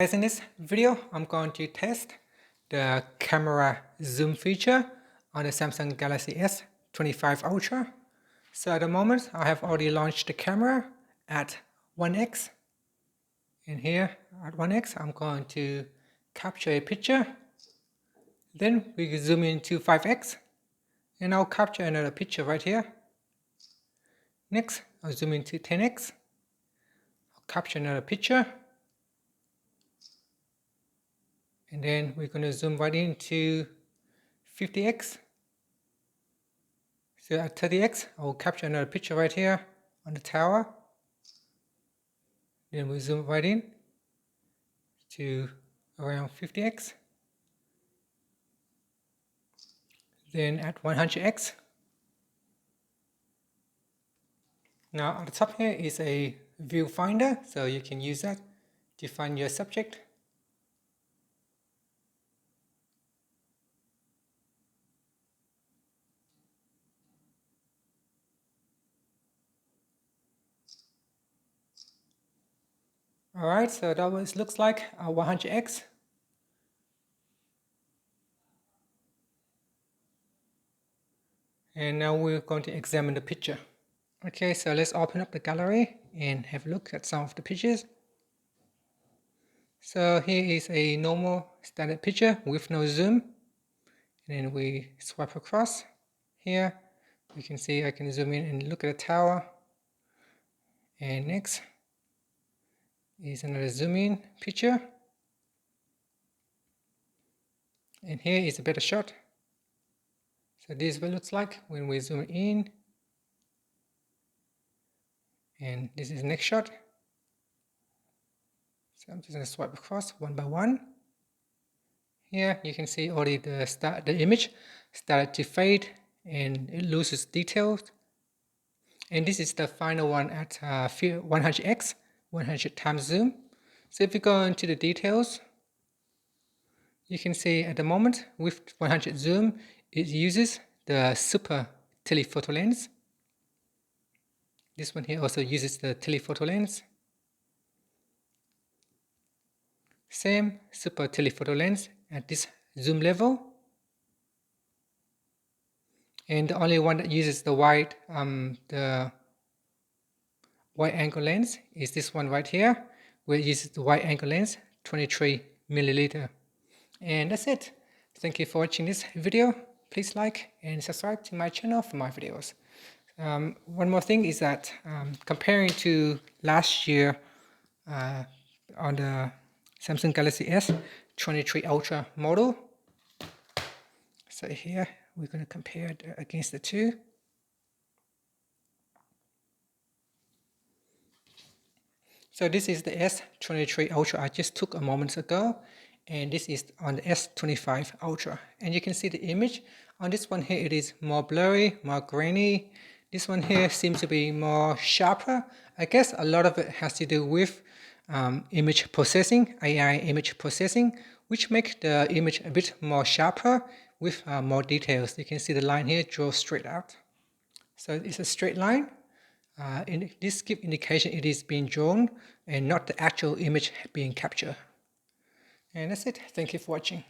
Guys, in this video, I'm going to test the camera zoom feature on the Samsung Galaxy S25 Ultra. So at the moment, I have already launched the camera at 1x. And here at 1x, I'm going to capture a picture. Then we can zoom in to 5x. And I'll capture another picture right here. Next, I'll zoom in to 10x. I'll capture another picture. And then we're going to zoom right into 50x. So at 30x, I will capture another picture right here on the tower. Then we zoom right in to around 50x. Then at 100x. Now at the top here is a viewfinder, so you can use that to find your subject. Alright, so that what it looks like at 100x. And now we're going to examine the picture. Okay, so let's open up the gallery and have a look at some of the pictures. So here is a normal standard picture with no zoom. And then we swipe across. Here you can see I can zoom in and look at the tower. And next is another zoom in picture. And here is a better shot. So this is what it looks like when we zoom in. And this is the next shot. So I'm just going to swipe across one by one. Here you can see already the image started to fade and it loses details. And this is the final one at 100x, 100 times zoom. So if you go into the details, you can see at the moment with 100 zoom, it uses the super telephoto lens. This one here also uses the telephoto lens. Same super telephoto lens at this zoom level. And the only one that uses the wide angle lens is this one right here, where it uses the wide angle lens 23mm. And that's it. Thank you for watching this video. Please like and subscribe to my channel for my videos. One more thing is that comparing to last year on the Samsung Galaxy S23 Ultra model, so here we're going to compare it against the two. So this is the S23 Ultra I just took a moment ago, and this is on the S25 Ultra. And you can see the image on this one here, it is more blurry, more grainy. This one here seems to be more sharper. I guess a lot of it has to do with image processing, AI image processing, which make the image a bit more sharper with more details. You can see the line here draws straight out. So it's a straight line. This gives indication it is being drawn and not the actual image being captured. And that's it. Thank you for watching.